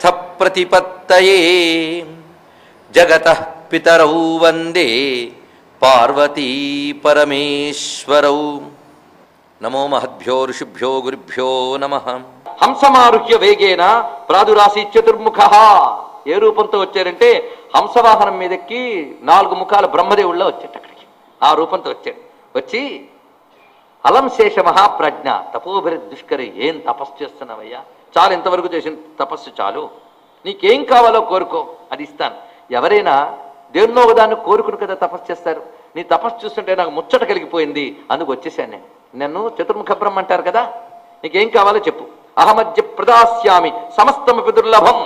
శ్రీగురుమూర్తిమేవార్థ ప్రతిపత్తయే జగతః పితరౌ వందే పార్వతీ పరమేశ్వరౌ. నమో మహద్భ్యో ఋషిభ్యో గురుభ్యో నమః. హంసమారుహ్య వేగేన ప్రాదురాసి చతుర్ముఖ. ఏ రూపంతో వచ్చారంటే హంసవాహనం మీదెక్కి 4 ముఖాల బ్రహ్మదేవుల్లో వచ్చాడు. అక్కడికి ఆ రూపంతో వచ్చాడు. వచ్చి అలం శేష మహాప్రజ్ఞ తపోభిర దుష్కరి, ఏం తపస్సు చేస్తున్నావయ్యా, చాలు ఇంతవరకు చేసిన తపస్సు చాలు, నీకేం కావాలో కోరుకో అది ఇస్తాను. ఎవరైనా దేన్నో ఒకదాన్ని కోరుకుని కదా తపస్సు చేస్తారు. నీ తపస్సు చూస్తుంటే నాకు ముచ్చట కలిగిపోయింది, అందుకు వచ్చేసాను నేను. నన్ను చతుర్ముఖ బ్రహ్మ అంటారు కదా, నీకేం కావాలో చెప్పు. అహమద్య ప్రదాస్యామి సమస్తమపి దుర్లభం.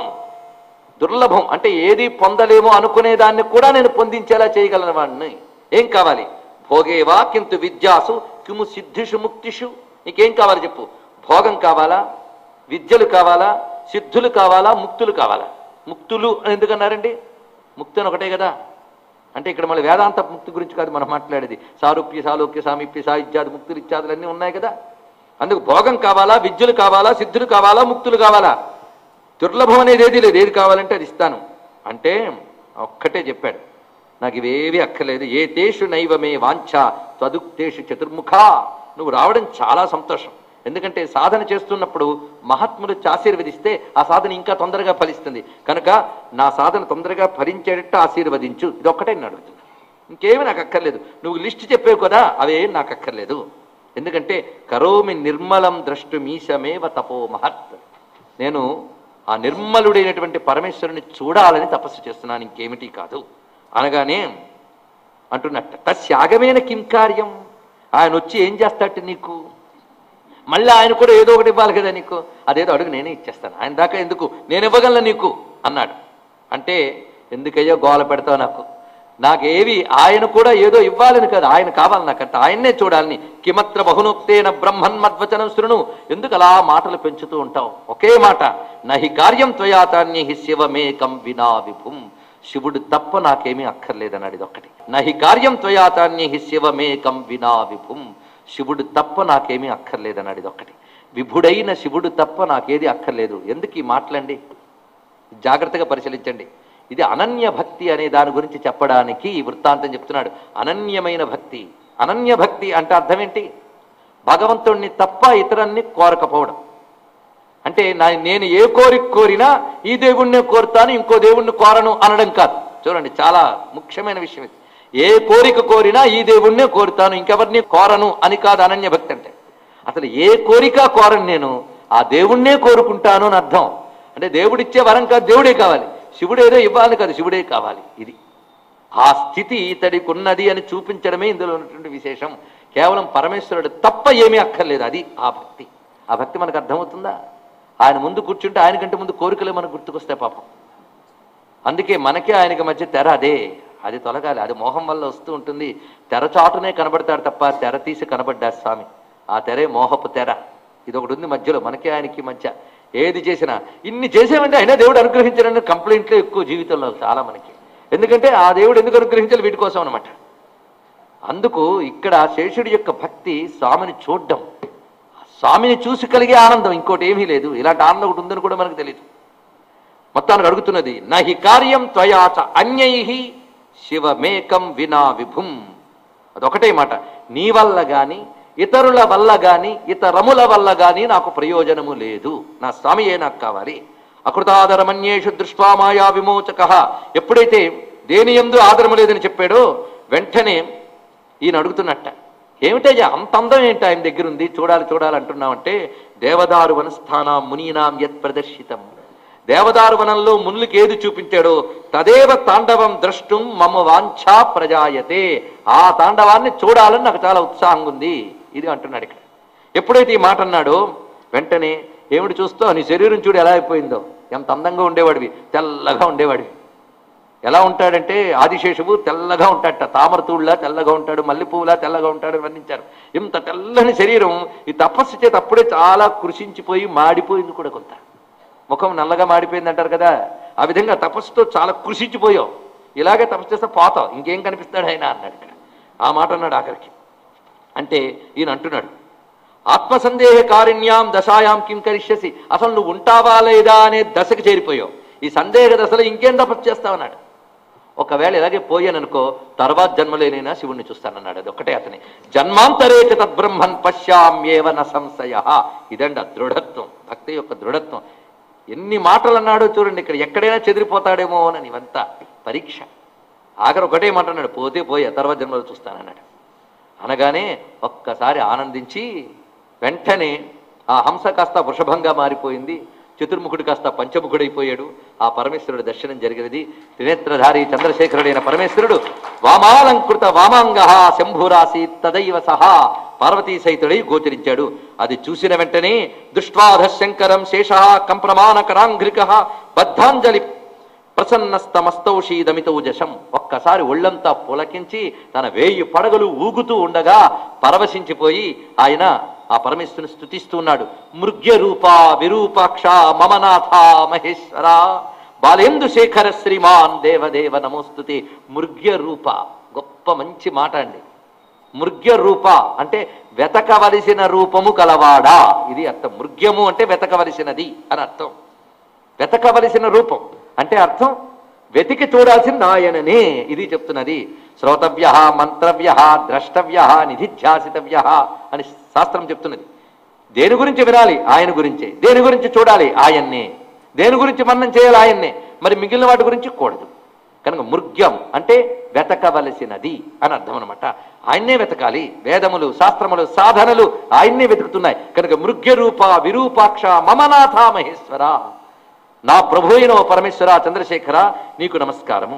దుర్లభం అంటే ఏది పొందలేమో అనుకునేదాన్ని కూడా నేను పొందించేలా చేయగలను వాడిని. ఏం కావాలి? భోగేవా కింటు విద్యాసు కిము సిద్ధిషు ముక్తిషు. నీకేం కావాలి చెప్పు. భోగం కావాలా, విద్యలు కావాలా, సిద్ధులు కావాలా, ముక్తులు కావాలా? ముక్తులు అని ఎందుకన్నారండి? ముక్తి అని ఒకటే కదా. అంటే ఇక్కడ మళ్ళీ వేదాంత ముక్తి గురించి కాదు మనం మాట్లాడేది. సారూప్య సాలోక్య సామీప్య సాహిత్యాది ముక్తులు ఇత్యాదులన్నీ ఉన్నాయి కదా. అందుకు భోగం కావాలా, విద్యలు కావాలా, సిద్ధులు కావాలా, ముక్తులు కావాలా? దుర్లభం అనేది ఏది లేదు, ఏది కావాలంటే అది ఇస్తాను అంటే ఒక్కటే చెప్పాడు, నాకు ఇవేవి అక్కర్లేదు. ఏ తేషు నైవమే వాంఛ త్వదుక్తేషు చతుర్ముఖ. నువ్వు రావడం చాలా సంతోషం. ఎందుకంటే సాధన చేస్తున్నప్పుడు మహాత్ములు ఆశీర్వదిస్తే ఆ సాధన ఇంకా తొందరగా ఫలిస్తుంది. కనుక నా సాధన తొందరగా ఫలించేటట్టు ఆశీర్వదించు. ఇది ఒక్కటే నేను అడుగుతున్నా, ఇంకేమి నాకు అక్కర్లేదు. నువ్వు లిస్ట్ చెప్పేవు కదా, అవేం నాకు అక్కర్లేదు. ఎందుకంటే కరోమి నిర్మలం ద్రష్టుమీశమేవ తపో మహత్. నేను ఆ నిర్మలుడైనటువంటి పరమేశ్వరుని చూడాలని తపస్సు చేస్తున్నాను, ఇంకేమిటి కాదు అనగానే అంటున్నట్ట, తస్యాగమైన కిం కార్యం. ఆయన వచ్చి ఏం చేస్తాడు నీకు? మళ్ళీ ఆయన కూడా ఏదో ఒకటి ఇవ్వాలి కదా నీకు. అదేదో అడుగు, నేనే ఇచ్చేస్తాను. ఆయన దాకా ఎందుకు, నేను ఇవ్వగలను నీకు అన్నాడు. అంటే ఎందుకయ్యో గోల పెడతావు నాకు, నాకేవి ఆయన కూడా ఏదో ఇవ్వాలని కాదు, ఆయన కావాలి నాకంట, ఆయన్నే చూడాలని. కిమత్ర బహునోక్తేన బ్రహ్మన్ మద్వచనం శృణు. ఎందుకు అలా మాటలు పెంచుతూ ఉంటావు? ఒకే మాట, నహి కార్యం త్వయాతాన్యహి శివమేకం వినా విభుం. శివుడు తప్ప నాకేమీ అక్కర్లేదన్నాడు. ఇది ఒక్కటి. నహి కార్యం త్వయాతాన్యహి శివమేకం వినా విభుం. శివుడు తప్ప నాకేమీ అక్కర్లేదన్నాడు. ఇది ఒక్కటి. విభుడైన శివుడు తప్ప నాకేది అక్కర్లేదు. ఎందుకు ఈ మాటలండి? జాగ్రత్తగా పరిశీలించండి. ఇది అనన్య భక్తి అనే దాని గురించి చెప్పడానికి ఈ వృత్తాంతం చెప్తున్నాడు. అనన్యమైన భక్తి. అనన్య భక్తి అంటే అర్థం ఏంటి? భగవంతుణ్ణి తప్ప ఇతరుల్ని కోరకపోవడం. అంటే నేను ఏ కోరిక కోరినా ఈ దేవుణ్ణే కోరుతాను, ఇంకో దేవుణ్ణి కోరను అనడం కాదు. చూడండి, చాలా ముఖ్యమైన విషయం ఇది. ఏ కోరిక కోరినా ఈ దేవుణ్ణే కోరుతాను, ఇంకెవరిని కోరను అని కాదు అనన్య భక్తి అంటే. అసలు ఏ కోరిక కోరను, నేను ఆ దేవుణ్ణే కోరుకుంటాను అని అర్థం. అంటే దేవుడిచ్చే వరం కాదు, దేవుడే కావాలి. శివుడు ఏదో ఇవ్వాలని కాదు, శివుడే కావాలి. ఇది ఆ స్థితి ఇతడికి ఉన్నది అని చూపించడమే ఇందులో ఉన్నటువంటి విశేషం. కేవలం పరమేశ్వరుడు తప్ప ఏమీ అక్కర్లేదు. అది ఆ భక్తి. ఆ భక్తి మనకు అర్థమవుతుందా? ఆయన ముందు కూర్చుంటే ఆయనకంటే ముందు కోరికలే మనకు గుర్తుకొస్తాయి పాపం. అందుకే మనకే ఆయనకి మధ్య తెర అదే. అది తొలగాలి. అది మోహం వల్ల వస్తూ ఉంటుంది. తెరచాటునే కనబడతాడు తప్ప తెర తీసి కనబడ్డాడు స్వామి. ఆ తెరే మోహపు తెర. ఇది ఒకటి ఉంది మధ్యలో, మనకే ఆయనకి మధ్య. ఏది చేసినా ఇన్ని చేసేవంటే అయినా దేవుడు అనుగ్రహించాలని కంప్లైంట్లు ఎక్కువ జీవితంలో చాలా మనకి. ఎందుకంటే ఆ దేవుడు ఎందుకు అనుగ్రహించాలి? వీటి కోసం అనమాట. అందుకు ఇక్కడ శేషుడి యొక్క భక్తి స్వామిని చూడడం, స్వామిని చూసి కలిగే ఆనందం, ఇంకోటి ఏమీ లేదు. ఇలాంటి ఆనందం ఒకటి ఉందని కూడా మనకు తెలియదు. మొత్తానికి అడుగుతున్నది, నహి కార్యం త్వయాచ అన్యైః శివమేకం వినా విభుం. అదొకటే మాట. నీ వల్ల గాని ఇతరుల వల్ల గాని ఇతరముల వల్ల గాని నాకు ప్రయోజనము లేదు. నా స్వామియే నాకు కావాలి. అకృతాదరమన్యేషు దృష్ట్వా మాయా విమోచక. ఎప్పుడైతే దేని యందు ఆదరము లేదని చెప్పాడో వెంటనే ఈయన అడుగుతున్నట్ట, ఏమిటయ్యా అంత అందం ఏంటి ఆయన దగ్గర ఉంది, చూడాలి చూడాలి అంటున్నామంటే, దేవదారు వనస్థానం మునీనాం యత్ ప్రదర్శితం. దేవదారు వనంలో మునులకి ఏది చూపించాడో తదేవ తాండవం ద్రష్టుం మమ వాంఛా ప్రజాయతే. ఆ తాండవాన్ని చూడాలని నాకు చాలా ఉత్సాహంగా ఉంది. ఇది అంటున్నాడు ఇక్కడ. ఎప్పుడైతే ఈ మాట అన్నాడో వెంటనే ఏమిటి చూస్తావు, నీ శరీరం చూడు ఎలా అయిపోయిందో. ఎంత అందంగా ఉండేవాడివి, తెల్లగా ఉండేవాడివి. ఎలా ఉంటాడంటే ఆదిశేషువు తెల్లగా ఉంటాడట, తామరతూళ్ళ తెల్లగా ఉంటాడు, మల్లెపువ్వులా తెల్లగా ఉంటాడు వర్ణించారు. ఇంత తెల్లని శరీరం ఈ తపస్సు చేత అప్పుడే చాలా కృషించిపోయి మాడిపోయింది కూడా. కొంత ముఖం నల్లగా మాడిపోయింది అంటారు కదా, ఆ విధంగా తపస్సుతో చాలా కృషించిపోయావు. ఇలాగే తపస్సు చేస్తే పోతావు, ఇంకేం కనిపిస్తాడు ఆయన అన్నాడు ఇక్కడ. ఆ మాట అన్నాడు ఆఖరికి. అంటే ఈయన అంటున్నాడు, ఆత్మసందేహ కారుణ్యాం దశాయాం కిం కరిష్యసి, అసలు నువ్వు ఉంటావా లేదా అనే దశకు చేరిపోయావు. ఈ సందేహ దశలో ఇంకేం తపస్సు చేస్తావన్నాడు. ఒకవేళ ఇలాగే పోయాననుకో తర్వాత జన్మలేనైనా శివుణ్ణి చూస్తానన్నాడు. అది ఒక్కటే అతని జన్మాంతరేచ తద్బ్రహ్మన్ పశ్యామ్యేవ న సంశయ. ఇదండి ఆ దృఢత్వం, భక్తి యొక్క దృఢత్వం. ఎన్ని మాటలు అన్నాడో చూడండి, ఇక్కడ ఎక్కడైనా చెదిరిపోతాడేమో అని ఇవంతా పరీక్ష. ఆఖరి ఒకటే మాట అన్నాడు, పోతే పోయా తర్వాత జన్మలో చూస్తానన్నాడు. అనగానే ఒక్కసారి ఆనందించి వెంటనే ఆ హంస కాస్త వృషభంగా మారిపోయింది, చతుర్ముఖుడు కాస్త పంచముఖుడైపోయాడు. ఆ పరమేశ్వరుడు దర్శనం జరిగినది. త్రినేత్రధారి చంద్రశేఖరుడైన పరమేశ్వరుడు వామాలంకృత వామాంగ శంభురాసి తదైవ సహా పార్వతీ సహితుడై గోచరించాడు. అది చూసిన వెంటనే దృష్ట్వాధ శంకరం శేష కంప్రమాణ కరాంఘ్రిక బద్ధాంజలి ప్రసన్నస్తమస్తౌషీదమితౌజశం. ఒక్కసారి ఒళ్ళంతా పులకించి తన 1000 పడగలు ఊగుతూ ఉండగా పరవశించిపోయి ఆయన ఆ పరమేశ్వరుని స్తుతిస్తూ ఉన్నాడు. మృగ్య రూప విరూపాక్ష మమనాథ మహేశ్వర బాలేందు శేఖర శ్రీమాన్ దేవదేవ నమోస్తుతే. మృగ్య రూప, గొప్ప మంచి మాట అండి. మృగ్య రూప అంటే వెతకవలసిన రూపము కలవాడా, ఇది అర్థం. మృగ్యము అంటే వెతకవలసినది అని అర్థం. వెతకవలసిన రూపం అంటే అర్థం వెతికి చూడాల్సింది ఆయననే, ఇది చెప్తున్నది. శ్రోతవ్య మంత్రవ్య ద్రష్టవ్య నిధిధ్యాసితవ్య అని శాస్త్రం చెప్తున్నది. దేని గురించి వినాలి? ఆయన గురించే. దేని గురించి చూడాలి? ఆయన్నే. దేని గురించి మననం చేయాలి? ఆయన్నే. మరి మిగిలిన వాటి గురించి కూడదు. కనుక మృగ్యం అంటే వెతకవలసినది అని అర్థం అనమాట. ఆయన్నే వెతకాలి. వేదములు శాస్త్రములు సాధనలు ఆయన్నే వెతుకుతున్నాయి. కనుక మృగ్య రూప విరూపాక్ష మమనాథ మహేశ్వర, నా ప్రభు అయిన పరమేశ్వర చంద్రశేఖర నీకు నమస్కారము.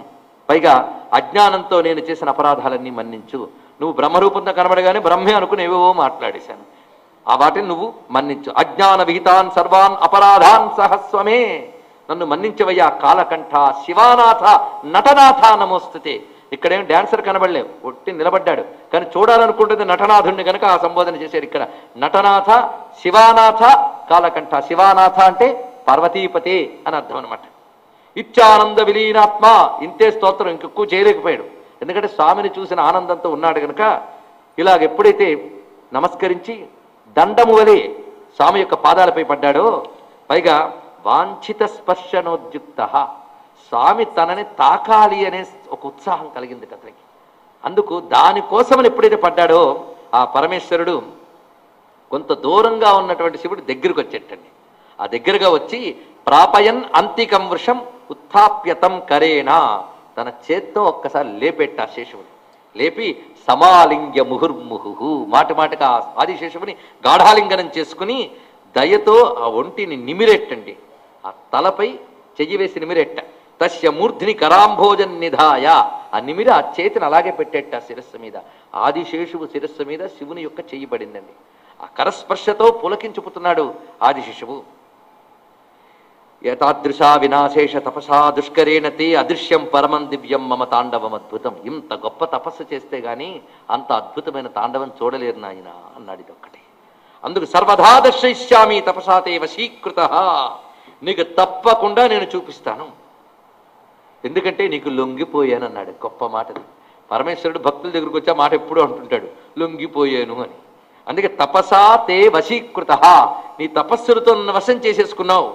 పైగా అజ్ఞానంతో నేను చేసిన అపరాధాలన్నీ మన్నించు. నువ్వు బ్రహ్మరూపంతో కనబడగానే బ్రహ్మే అనుకుని ఏవేవో మాట్లాడేశాను, ఆ వాటిని నువ్వు మన్నించు. అజ్ఞాన విహితాన్ సర్వాన్ అపరాధాన్ సహస్వమే, నన్ను మన్నించవయ్యా కాలకంఠ శివానాథ నటనాథ నమోస్తుతే. ఇక్కడేం డాన్సర్ కనబడలేవు, ఒట్టి నిలబడ్డాడు. కానీ చూడాలనుకుంటుంది నటనాథుణ్ణి కనుక ఆ సంబోధన చేశారు. ఇక్కడ నటనాథ శివానాథ కాలకంఠ. శివానాథ అంటే పార్వతీపతే అని అర్థం అనమాట. ఇత్యానంద విలీనాత్మ, ఇంతే స్తోత్రం, ఇంకెక్కువ చేయలేకపోయాడు. ఎందుకంటే స్వామిని చూసిన ఆనందంతో ఉన్నాడు కనుక ఇలాగ ఎప్పుడైతే నమస్కరించి దండము వలె స్వామి యొక్క పాదాలపై పడ్డాడో, పైగా వాంఛిత స్పర్శనోద్యుక్త, స్వామి తనని తాకాలి అనే ఒక ఉత్సాహం కలిగింది అతనికి. అందుకు దానికోసమని ఎప్పుడైతే పడ్డాడో ఆ పరమేశ్వరుడు కొంత దూరంగా ఉన్నటువంటి శివుడు దగ్గరికి వచ్చేటండి. ఆ దగ్గరగా వచ్చి ప్రాపయన్ అంతికం వృషం ఉత్థాప్యతం కరేణ, తన చేత్తో ఒక్కసారి లేపెట్ట శేషువుని. లేపి సమాలింగ్య ముహుర్ముహు, మాటి మాటిగా ఆదిశేషువుని గాఢాలింగనం చేసుకుని దయతో ఆ ఒంటిని నిమిరెట్టండి. ఆ తలపై చెయ్యి వేసి నిమిరెట్ట. తస్య మూర్ధిని కరాంభోజన్ నిధాయ, ఆ నిమిరి ఆ చేతిని అలాగే పెట్టేట శిరస్సు మీద. ఆదిశేషువు శిరస్సు మీద శివుని యొక్క చెయ్యి పడిందండి. ఆ కరస్పర్శతో పులకించుపుతున్నాడు ఆదిశేషువు. యథాదృశా వినాశేష తపసా దుష్కరేణ తే అదృశ్యం పరమం దివ్యం మమ తాండవం అద్భుతం. ఇంత గొప్ప తపస్సు చేస్తే గాని అంత అద్భుతమైన తాండవం చూడలేరు నాయన అన్నాడు. ఇది ఒక్కటే. అందుకు సర్వదా దర్శయిష్యామి తపసాతే వశీకృత, నీకు తప్పకుండా నేను చూపిస్తాను, ఎందుకంటే నీకు లొంగిపోయాను అన్నాడు. గొప్ప మాటది. పరమేశ్వరుడు భక్తుల దగ్గరకు వచ్చి ఆ మాట ఎప్పుడూ అంటుంటాడు, లొంగిపోయాను అని. అందుకే తపసా తే వశీకృత, నీ తపస్సులతో నన్ను వశం చేసేసుకున్నావు.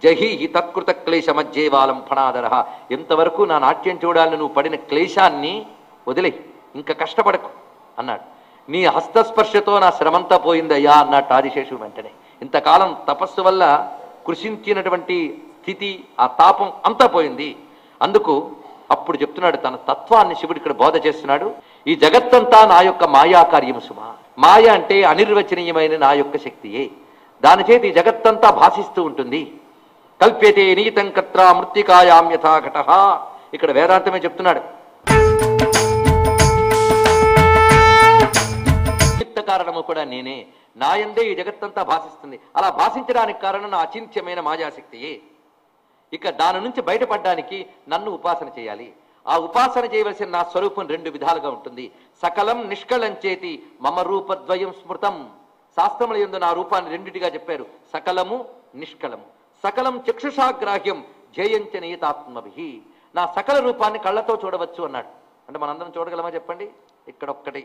జహీహి తత్కృత క్లేశ మధ్యేవాలం ఫణాదర, ఎంతవరకు నా నాట్యం చూడాలని నువ్వు పడిన క్లేశాన్ని వదిలే, ఇంకా కష్టపడకు అన్నాడు. నీ హస్తస్పర్శతో నా శ్రమంతా పోయిందయ్యా అన్నట్టు ఆదిశేషువు. వెంటనే ఇంతకాలం తపస్సు వల్ల కృషించినటువంటి స్థితి, ఆ తాపం అంతా పోయింది. అందుకు అప్పుడు చెప్తున్నాడు తన తత్వాన్ని శివుడు ఇక్కడ బోధ చేస్తున్నాడు. ఈ జగత్తంతా నా యొక్క మాయా కార్యము సుమా. మాయ అంటే అనిర్వచనీయమైన నా యొక్క శక్తియే. దాని చేతి ఈ జగత్తంతా భాషిస్తూ ఉంటుంది. కల్ప్యతే నీతం కత్ర మృత్తికాయాం యథా ఘటః, ఇక్కడ వేదాంతమే చెప్తున్నాడు. కారణము కూడా నేనే, నాయందే ఈ జగత్తంతా భాషిస్తుంది. అలా భాషించడానికి కారణం నా అచింత్యమైన మాయాశక్తియే. ఇక దాని నుంచి బయటపడడానికి నన్ను ఉపాసన చేయాలి. ఆ ఉపాసన చేయవలసిన నా స్వరూపం 2 విధాలుగా ఉంటుంది. సకలం నిష్కళం చేతి మమ రూపద్వయం స్మృతం. శాస్త్రముల యందు నా రూపాన్ని 2టిగా చెప్పారు, సకలము నిష్కలము. సకలం చక్షుషాగ్రాహ్యం జయంచ నియతాత్మభి, నా సకల రూపాన్ని కళ్ళతో చూడవచ్చు అన్నాడు. అంటే మనందరం చూడగలమా చెప్పండి? ఇక్కడ ఒక్కటి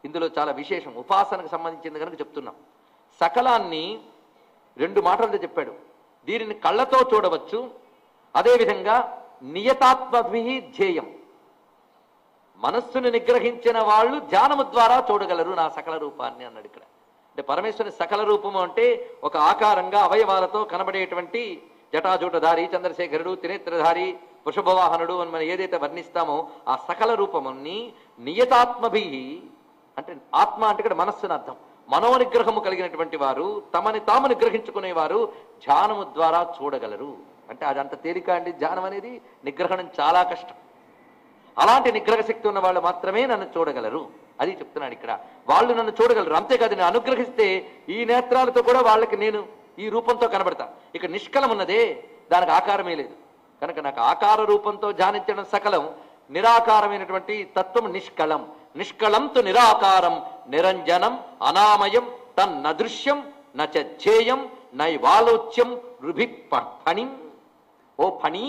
ఇందులో చాలా విశేషం, ఉపాసనకు సంబంధించింది కనుక చెప్తున్నాం. సకలాన్ని రెండు మాటలతో చెప్పాడు. దీనిని కళ్ళతో చూడవచ్చు, అదేవిధంగా నియతాత్మభి ధ్యేయం, మనస్సును నిగ్రహించిన వాళ్ళు ధ్యానము ద్వారా చూడగలరు నా సకల రూపాన్ని అన్నాడు ఇక్కడ. అంటే పరమేశ్వరుని సకల రూపము అంటే ఒక ఆకారంగా అవయవాలతో కనబడేటువంటి జటాజూటధారి, చంద్రశేఖరుడు, త్రినేత్రధారి, వృషభవాహనుడు అని మనం ఏదైతే వర్ణిస్తామో ఆ సకల రూపముని నియతాత్మభి, అంటే ఆత్మ అంటే ఇక్కడ మనస్సుని అర్థం, మనోనిగ్రహము కలిగినటువంటి వారు, తమని తాము నిగ్రహించుకునేవారు ధ్యానము ద్వారా చూడగలరు. అంటే అదంత తేలిక అండి ధ్యానం అనేది, నిగ్రహణం చాలా కష్టం. అలాంటి నిగ్రహ శక్తి ఉన్న వాళ్ళు మాత్రమే నన్ను చూడగలరు, అది చెప్తున్నాడు ఇక్కడ. వాళ్ళు నన్ను చూడగలరు, అంతేకాదు నేను అనుగ్రహిస్తే ఈ నేత్రాలతో కూడా వాళ్ళకి నేను ఈ రూపంతో కనబడతా. ఇక నిష్కలం ఉన్నదే, దానికి ఆకారమే లేదు కనుక నాకు ఆకార రూపంతో ధ్యానించడం సకలం, నిరాకారమైనటువంటి తత్వం నిష్కళం. నిష్కళంతో నిరాకారం నిరంజనం అనామయం తన్నదృశ్యం నచేయం నైవాలోచ్యం రుభి ఫణిం. ఓ ఫణి,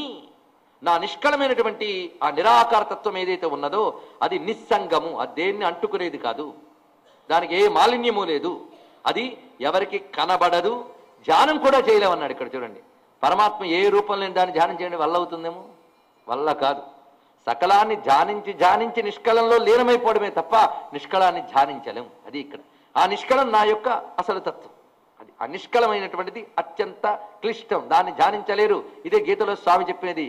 నా నిష్కళమైనటువంటి ఆ నిరాకార తత్వం ఏదైతే ఉన్నదో అది నిస్సంగము, అది దేన్ని అంటుకునేది కాదు, దానికి ఏ మాలిన్యము లేదు, అది ఎవరికి కనబడదు, ధ్యానం కూడా చేయలేమన్నాడు ఇక్కడ. చూడండి, పరమాత్మ ఏ రూపం లేని దాన్ని ధ్యానం చేయండి వల్ల అవుతుందేమో, వల్ల కాదు. సకలాన్ని ధ్యానించి ధ్యానించి నిష్కళంలో లీనమైపోవడమే తప్ప నిష్కళాన్ని ధ్యానించలేము, అది ఇక్కడ. ఆ నిష్కళం నా యొక్క అసలు తత్వం, అది అనిష్కళమైనటువంటిది అత్యంత క్లిష్టం, దాన్ని ధ్యానించలేరు. ఇదే గీతలో స్వామి చెప్పినది,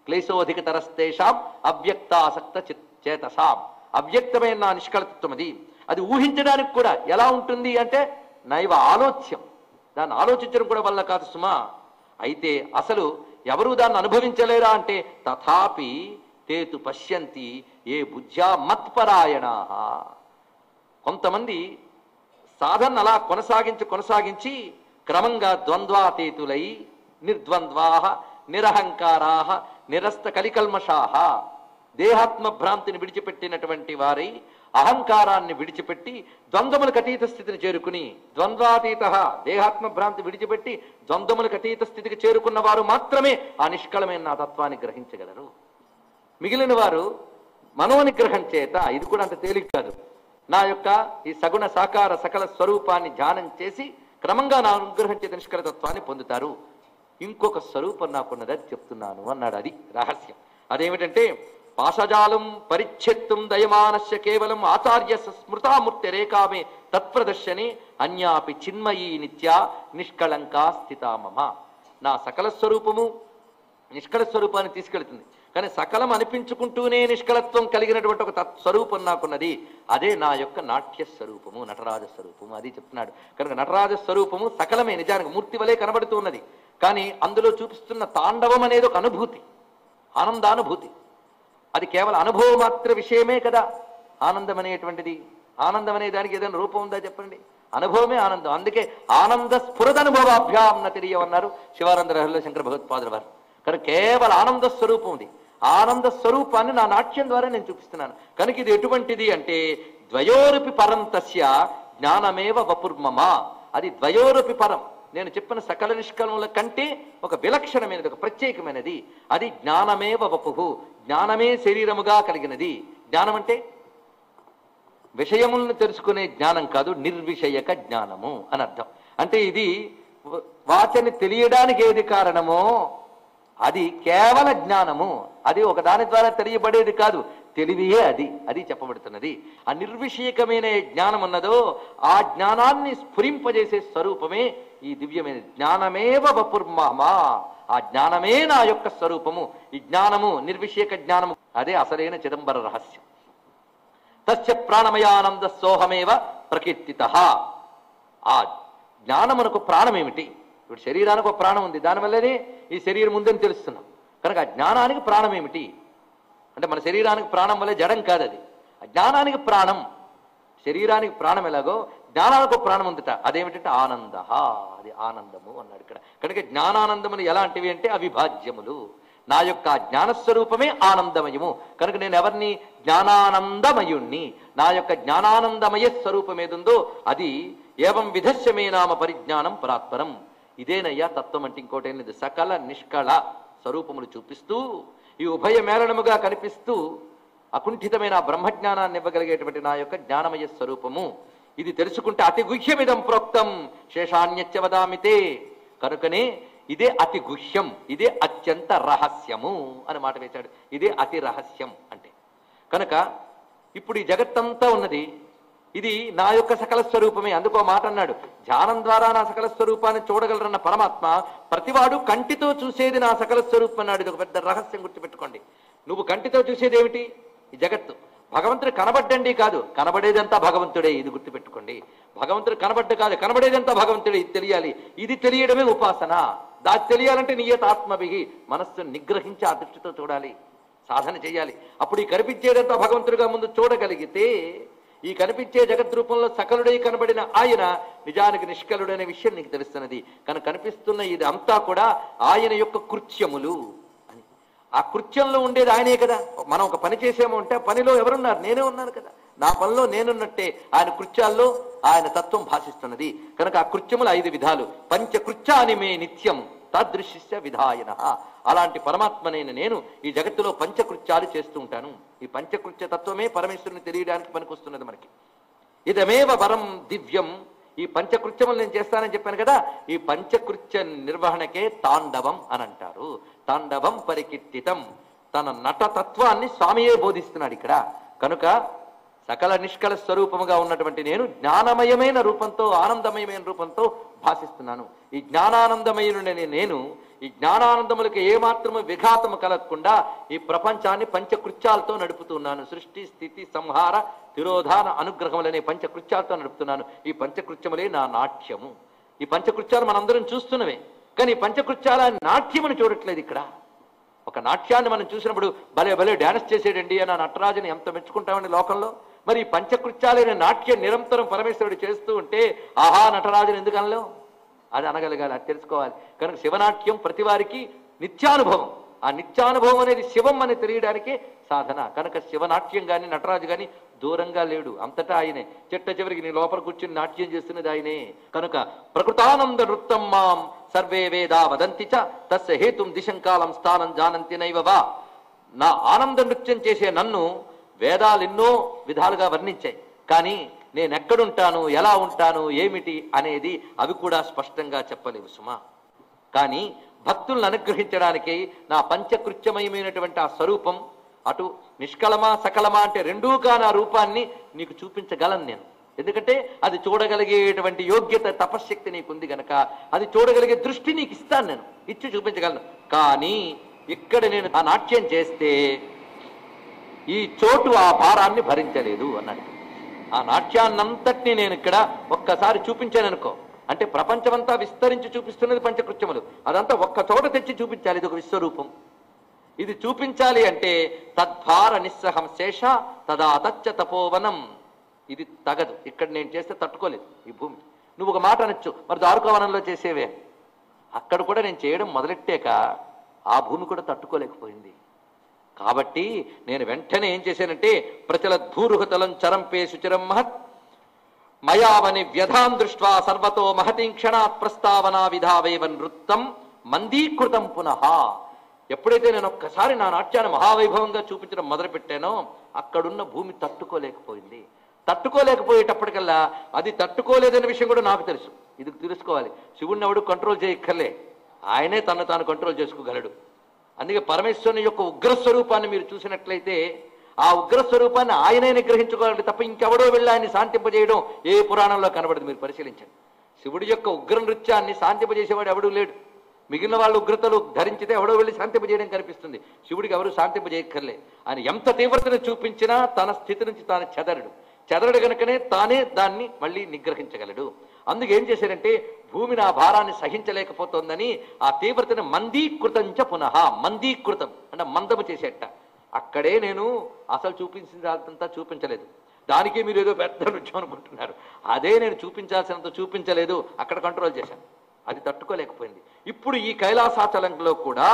క్లేశోధిక తరస్తేషాం అవ్యక్తాసక్త చేతసాం. అవ్యక్తమైన నా నిష్కళతత్వం అది, అది ఊహించడానికి కూడా ఎలా ఉంటుంది అంటే నైవ ఆలోచ్యం, దాన్ని ఆలోచించడం కూడా వల్ల కాదు సుమా. అయితే అసలు ఎవరు దాన్ని అనుభవించలేరా అంటే తథాపి తేతు పశ్యంతి ఏ బుద్ధ్యా మత్పరాయణా. కొంతమంది సాధన అలా కొనసాగించి క్రమంగా ద్వంద్వాతీతులై నిర్ద్వంద్వా నిరహంకారా నిరస్త కలికల్మషా, దేహాత్మ భ్రాంతిని విడిచిపెట్టినటువంటి వారై అహంకారాన్ని విడిచిపెట్టి ద్వంద్వములకు అతీత స్థితిని చేరుకుని, ద్వంద్వాతీత దేహాత్మ భ్రాంతి విడిచిపెట్టి ద్వంద్వములకు అతీత స్థితికి చేరుకున్న వారు మాత్రమే ఆ నిష్కళమైన నా తత్వాన్ని గ్రహించగలరు. మిగిలిన వారు మనోనిగ్రహం చేత, ఇది కూడా అంత తేలిక కాదు, నా యొక్క ఈ సగుణ సాకార సకల స్వరూపాన్ని ధ్యానం చేసి క్రమంగా నా అనుగ్రహం చేత నిష్కళ తత్వాన్ని పొందుతారు. ఇంకొక స్వరూపం నాకున్నది, అది చెప్తున్నాను అన్నాడు. అది రహస్యం. అదేమిటంటే పాశజాలం పరిచ్ఛేత్తుం దయమానస్య కేవలం ఆచార్య స్మృతామూర్తి రేఖామే తత్ప్రదర్శనే అన్యాపి చిన్మయీ నిత్యా నిష్కళంకా స్థితా మమ. నా సకల స్వరూపము నిష్కళ స్వరూపాన్ని తీసుకెళ్తుంది, కానీ సకలం అనిపించుకుంటూనే నిష్కళత్వం కలిగినటువంటి ఒక స్వరూపం నాకున్నది, అదే నా యొక్క నాట్య స్వరూపము, నటరాజ స్వరూపము, అది చెప్తున్నాడు. కనుక నటరాజ స్వరూపము సకలమే, నిజానికి మూర్తి వలె కనబడుతూ ఉన్నది, కానీ అందులో చూపిస్తున్న తాండవం అనేది ఒక అనుభూతి, ఆనందానుభూతి. అది కేవలం అనుభవం మాత్ర విషయమే కదా ఆనందం అనేటువంటిది. ఆనందం అనే దానికి ఏదైనా రూపం ఉందా చెప్పండి? అనుభవమే ఆనందం. అందుకే ఆనంద స్ఫురదనుభవాభ్యాం నతిరియమన్నారు శివానంద రహస్యంలో శంకర భగవత్పాదుల వారు. కనుక కేవలం ఆనంద స్వరూపం ఉంది. ఆనంద స్వరూపాన్ని నా నాట్యం ద్వారా నేను చూపిస్తున్నాను. కనుక ఇది ఎటువంటిది అంటే ద్వయోరపి పరం తస్య జ్ఞానమేవ వపుర్మమ. అది ద్వయోరపి పరం, నేను చెప్పిన సకల నిష్కలముల కంటే ఒక విలక్షణమైనది, ఒక ప్రత్యేకమైనది. అది జ్ఞానమేవ వపుహు, జ్ఞానమే శరీరముగా కలిగినది. జ్ఞానం అంటే విషయములను తెలుసుకునే జ్ఞానం కాదు, నిర్విషయక జ్ఞానము అని అర్థం. అంటే ఇది వాచని తెలియడానికి ఏది కారణమో అది కేవల జ్ఞానము, అది ఒక దాని ద్వారా తెలియబడేది కాదు, తెలివియే అది, అది చెప్పబడుతున్నది. ఆ నిర్విషయకమైన జ్ఞానం ఉన్నదో ఆ జ్ఞానాన్ని స్ఫురింపజేసే స్వరూపమే ఈ దివ్యమైన జ్ఞానమేవ వపుర్మమ. ఆ జ్ఞానమే నా యొక్క స్వరూపము. ఈ జ్ఞానము నిర్విషయక జ్ఞానము, అదే అసలైన చిదంబర రహస్యం. తస్య ప్రాణమయానంద సోహమేవ ప్రకీర్తితః. ఆ జ్ఞానమునకు ప్రాణం ఏమిటి? ఇప్పుడు శరీరానికి ఒక ప్రాణం ఉంది, దానివల్లనే ఈ శరీరం ఉందని తెలుస్తున్నాం. కనుక ఆ జ్ఞానానికి ప్రాణం ఏమిటి అంటే మన శరీరానికి ప్రాణం వల్లే జడం కాదు అది. ఆ జ్ఞానానికి ప్రాణం, శరీరానికి ప్రాణం ఎలాగో జ్ఞానానికి ప్రాణం ఉందట, అదేమిటంటే ఆనంద, అది ఆనందము అన్నాడు ఇక్కడ. కనుక జ్ఞానానందములు ఎలాంటివి అంటే అవిభాజ్యములు. నా యొక్క జ్ఞానస్వరూపమే ఆనందమయము. కనుక నేను ఎవరిని? జ్ఞానానందమయుణ్ణి. నా యొక్క జ్ఞానానందమయ స్వరూపం ఏదుందో అది ఏవం విధస్యమే నామ పరిజ్ఞానం పరాత్పరం. ఇదేనయ్యా తత్వం అంటే, ఇంకోటి లేదు. సకల నిష్కళ స్వరూపములు చూపిస్తూ ఈ ఉభయ మేళనముగా కనిపిస్తూ అకుంఠితమైన బ్రహ్మజ్ఞానాన్ని ఇవ్వగలిగేటువంటి నా యొక్క జ్ఞానమయ స్వరూపము ఇది తెలుసుకుంటే అతి గుహ్యమిదం ప్రోక్తం శేషాన్యచ్చ వదామితే. కనుకనే ఇదే అతి గుహ్యం, ఇదే అత్యంత రహస్యము అని మాట వేశాడు. ఇదే అతి రహస్యం అంటే. కనుక ఇప్పుడు ఈ జగత్తంతా ఉన్నది, ఇది నా యొక్క సకల స్వరూపమే. అందుకో మాట అన్నాడు, ధ్యానం ద్వారా నా సకల స్వరూపాన్ని చూడగలరన్న పరమాత్మ ప్రతివాడు కంటితో చూసేది నా సకల స్వరూపం అన్నాడు. ఇది ఒక పెద్ద రహస్యం, గుర్తుపెట్టుకోండి. నువ్వు కంటితో చూసేది ఏమిటి? ఈ జగత్తు. భగవంతుడు కనబడ్డండి కాదు, కనబడేదంతా భగవంతుడే. ఇది గుర్తుపెట్టుకోండి. భగవంతుడు కనబడ్డ కాదు, కనబడేదంతా భగవంతుడే. ఇది తెలియాలి. ఇది తెలియడమే ఉపాసన. దాన్ని తెలియాలంటే నియత ఆత్మభిహి, మనస్సును నిగ్రహించి ఆ దృష్టితో చూడాలి, సాధన చేయాలి. అప్పుడు ఈ కనిపించేదంతా భగవంతుడిగా ముందు చూడగలిగితే ఈ కనిపించే జగత్ రూపంలో సకలుడై కనబడిన ఆయన నిజానికి నిష్కలుడనే విషయం నీకు తెలుస్తున్నది. కనుక కనిపిస్తున్న ఇది అంతా కూడా ఆయన యొక్క కృత్యములు అని. ఆ కృత్యంలో ఉండేది ఆయనే కదా. మనం ఒక పని చేసాము అంటే ఆ పనిలో ఎవరున్నారు? నేనే ఉన్నాను కదా. నా పనిలో నేనున్నట్టే ఆయన కృత్యాల్లో ఆయన తత్వం భాషిస్తున్నది. కనుక ఆ కృత్యములు 5 విధాలు. పంచకృత్యాని మే నిత్యం తదృశ్య విధాయన. అలాంటి పరమాత్మనైన నేను ఈ జగత్తులో పంచకృత్యాలు చేస్తూ ఉంటాను. ఈ పంచకృత్య తత్వమే పరమేశ్వరుని తెలియడానికి పనికొస్తున్నది మనకి. ఇదమేవ వరం దివ్యం. ఈ పంచకృత్యములు నేను చేస్తానని చెప్పాను కదా. ఈ పంచకృత్య నిర్వహణకే తాండవం అని అంటారు. తాండవం పరికీర్తితం. తన నటతత్వాన్ని స్వామియే బోధిస్తున్నాడు ఇక్కడ. కనుక సకల నిష్కల స్వరూపముగా ఉన్నటువంటి నేను జ్ఞానమయమైన రూపంతో, ఆనందమయమైన రూపంతో భాషిస్తున్నాను. ఈ జ్ఞానానందమయుడనే నేను ఈ జ్ఞానానందములకు ఏమాత్రము విఘాతము కలగకుండా ఈ ప్రపంచాన్ని పంచకృత్యాలతో నడుపుతున్నాను. సృష్టి, స్థితి, సంహార, తిరోధాన, అనుగ్రహములనే పంచకృత్యాలతో నడుపుతున్నాను. ఈ పంచకృత్యములే నా నాట్యము. ఈ పంచకృత్యాలు మనందరం చూస్తున్నవే, కానీ ఈ పంచకృత్యాల నాట్యమును చూడట్లేదు ఇక్కడ. ఒక నాట్యాన్ని మనం చూసినప్పుడు భలే భలే డ్యాన్స్ చేసేయండి అని ఆ నటరాజుని ఎంత మెచ్చుకుంటామండి లోకంలో. మరి ఈ పంచకృత్యాలైన నాట్యం నిరంతరం పరమేశ్వరుడు చేస్తూ ఉంటే ఆహా నటరాజుని ఎందుకు అనలేం? అది అనగలగాలి, అది తెలుసుకోవాలి. కనుక శివనాట్యం ప్రతి వారికి నిత్యానుభవం. ఆ నిత్యానుభవం అనేది శివం అని తెలియడానికే సాధన. కనుక శివనాట్యం కానీ నటరాజు కానీ దూరంగా లేడు, అంతటా ఆయనే. చెట్ట చివరికి నీ లోపల కూర్చుని నాట్యం చేస్తున్నది ఆయనే. కనుక ప్రకృతానంద నృత్తం మాం సర్వే వేదా వదంతి చ తస్య హేతుం దిశంకాలం స్థానం జానంతి నైవవా. నా ఆనంద నృత్యం చేసే నన్ను వేదాలు ఎన్నో విధాలుగా వర్ణించాయి, కానీ నేను ఎక్కడుంటాను, ఎలా ఉంటాను, ఏమిటి అనేది అవి కూడా స్పష్టంగా చెప్పలేవు సుమా. కానీ భక్తులను అనుగ్రహించడానికి నా పంచకృత్యమయమైనటువంటి ఆ స్వరూపం, అటు నిష్కలమా సకలమా అంటే రెండూ కాని ఆ రూపాన్ని నీకు చూపించగలను నేను. ఎందుకంటే అది చూడగలిగేటువంటి యోగ్యత, తపశ్శక్తి నీకుంది గనక అది చూడగలిగే దృష్టి నీకు ఇస్తాను, నేను ఇచ్చి చూపించగలను. కానీ ఇక్కడ నేను ఆ నాట్యం చేస్తే ఈ చోటు ఆ భారాన్ని భరించలేదు అన్నాడు. ఆ నాట్యాన్నంతటినీ నేను ఇక్కడ ఒక్కసారి చూపించాను అనుకో, అంటే ప్రపంచమంతా విస్తరించి చూపిస్తున్నది పంచకృత్యములు, అదంతా ఒక్క చోట తెచ్చి చూపించాలి. ఇది ఒక విశ్వరూపం. ఇది చూపించాలి అంటే తద్భార నిస్సహం శేష తదా తచ్చ తపోవనం. ఇది తగదు, ఇక్కడ నేను చేస్తే తట్టుకోలేదు ఈ భూమి. నువ్వు ఒక మాట అనొచ్చు, మరి దారుకవనంలో చేసేవే. అక్కడ కూడా నేను చేయడం మొదలెట్టాక ఆ భూమి కూడా తట్టుకోలేకపోయింది. కాబట్టి నేను వెంటనే ఏం చేశానంటే ప్రచలద్ధూరుహతలం చరంపే శుచిరం మహత్ మయావని వ్యధాం దృష్ట్వా సర్వతో మహతీం క్షణాత్ ప్రస్తావనా విధావేవ నృత్తం మందీకృతం పునః. ఎప్పుడైతే నేను ఒక్కసారి నా నాట్యాన్ని మహావైభవంగా చూపించడం మొదలుపెట్టానో అక్కడున్న భూమి తట్టుకోలేకపోయింది. తట్టుకోలేకపోయేటప్పటికల్లా అది తట్టుకోలేదనే విషయం కూడా నాకు తెలుసు. ఇది తెలుసుకోవాలి. శివుణ్ణి ఎవడు కంట్రోల్ చేయక్కర్లే, ఆయనే తను తాను కంట్రోల్ చేసుకోగలడు. అందుకే పరమేశ్వరుని యొక్క ఉగ్రస్వరూపాన్ని మీరు చూసినట్లయితే ఆ ఉగ్రస్వరూపాన్ని ఆయనే నిగ్రహించుకోవాలి తప్ప ఇంకెవడో వెళ్ళి ఆయన్ని శాంతింపజేయడం ఏ పురాణంలో కనబడదు. మీరు పరిశీలించండి. శివుడి యొక్క ఉగ్ర నృత్యాన్ని శాంతింపజేసేవాడు ఎవడూ లేడు. మిగిలిన వాళ్ళు ఉగ్రతలు ధరించితే ఎవడో వెళ్ళి శాంతింపజేయడం కనిపిస్తుంది. శివుడికి ఎవరు శాంతింపజేయక్కర్లే. ఆయన ఎంత తీవ్రతను చూపించినా తన స్థితి నుంచి తాను చెదరడు గనుకనే తానే దాన్ని మళ్ళీ నిగ్రహించగలడు. అందుకు ఏం చేశారంటే భూమిని ఆ భారాన్ని సహించలేకపోతోందని ఆ తీవ్రతను మందీకృతంచ పునః. మందీకృతం అంటే మందము చేసేట. అక్కడే నేను అసలు చూపించాల్సినంత చూపించలేదు. దానికి మీరు ఏదో పెద్ద నృత్యం అనుకుంటున్నారు. అదే నేను చూపించాల్సినంత చూపించలేదు, అక్కడ కంట్రోల్ చేశాను. అది తట్టుకోలేకపోయింది. ఇప్పుడు ఈ కైలాసాచలంలో కూడా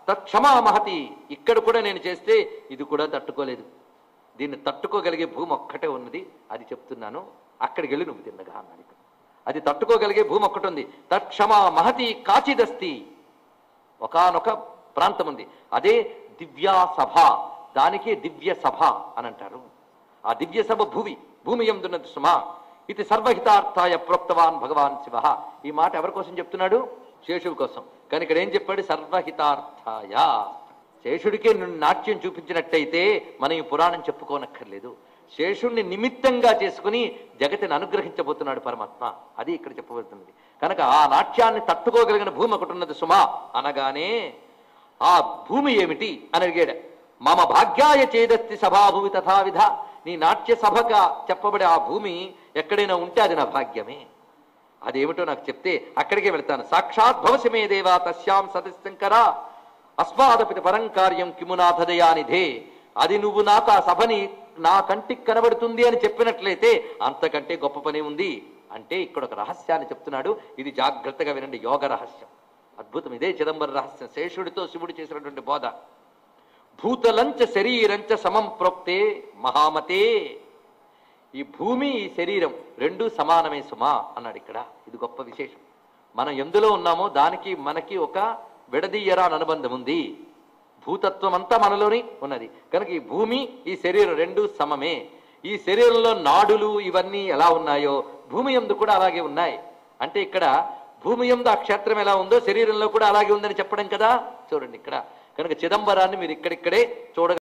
తత్క్షమా మహతి, ఇక్కడ కూడా నేను చేస్తే ఇది కూడా తట్టుకోలేదు. దీన్ని తట్టుకోగలిగే భూమి ఒక్కటే ఉన్నది, అది చెప్తున్నాను. అక్కడికి వెళ్ళి నువ్వు తిన్నగా అన్నాడు. అది తట్టుకోగలిగే భూమి ఒక్కటి ఉంది. తత్క్షమా మహతి కాచిదస్తి, ఒకానొక ప్రాంతం ఉంది, అదే దివ్యా సభ. దానికే దివ్య సభ అని అంటారు. ఆ దివ్య సభ భూమి ఎందున్నది సుమా. ఇది సర్వహితార్థాయ ప్రోక్తవాన్ భగవాన్ శివ. ఈ మాట ఎవరి కోసం చెప్తున్నాడు? శేషుడి కోసం. కానీ ఇక్కడ ఏం చెప్పాడు? సర్వహితార్థాయ. శేషుడికే నాట్యం చూపించినట్టయితే మనం ఈ పురాణం చెప్పుకోనక్కర్లేదు. శేషుణ్ణి నిమిత్తంగా చేసుకుని జగతిని అనుగ్రహించబోతున్నాడు పరమాత్మ. అది ఇక్కడ చెప్పబడుతున్నది. కనుక ఆ నాట్యాన్ని తట్టుకోగలిగిన భూమి ఒకటి ఉన్నది సుమా అనగానే ఆ భూమి ఏమిటి అని అడిగాడు. మమ భాగ్యాయ చేదస్తి సభాభూమి తథావిధ. నీ నాట్య సభగా చెప్పబడే ఆ భూమి ఎక్కడైనా ఉంటే అది నా భాగ్యమే. అదేమిటో నాకు చెప్తే అక్కడికే వెళ్తాను. సాక్షాత్ భవసిమే దేవా తస్యాం సతశంకర అస్మాదపిత పరం కార్యం కిమునాథదయానిధే. అది నువ్వు నాకు ఆ సభని నా కంటికి కనబడుతుంది అని చెప్పినట్లయితే అంతకంటే గొప్ప పని ఉంది. అంటే ఇక్కడ ఒక రహస్యాన్ని చెప్తున్నాడు. ఇది జాగ్రత్తగా వినండి. యోగ రహస్యం అద్భుతం. ఇదే చిదంబర రహస్యం. శేషుడితో శివుడు చేసినటువంటి బోధ. భూతలంచ శరీరంచ సమం ప్రోక్తే మహామతే. ఈ భూమి ఈ శరీరం రెండూ సమానమే సుమా అన్నాడు ఇక్కడ. ఇది గొప్ప విశేషం. మనం ఎందులో ఉన్నామో దానికి మనకి ఒక విడదీయరాని అనుబంధం ఉంది. భూతత్వం అంతా మనలోని ఉన్నది. కనుక ఈ భూమి ఈ శరీరం రెండూ సమమే. ఈ శరీరంలో నాడులు ఇవన్నీ ఎలా ఉన్నాయో భూమి యందు కూడా అలాగే ఉన్నాయి. అంటే ఇక్కడ భూమి యందు ఆ క్షేత్రం ఎలా ఉందో శరీరంలో కూడా అలాగే ఉందని చెప్పడం కదా. చూడండి ఇక్కడ. కనుక చిదంబరాన్ని మీరు ఇక్కడిక్కడే చూడగలరు.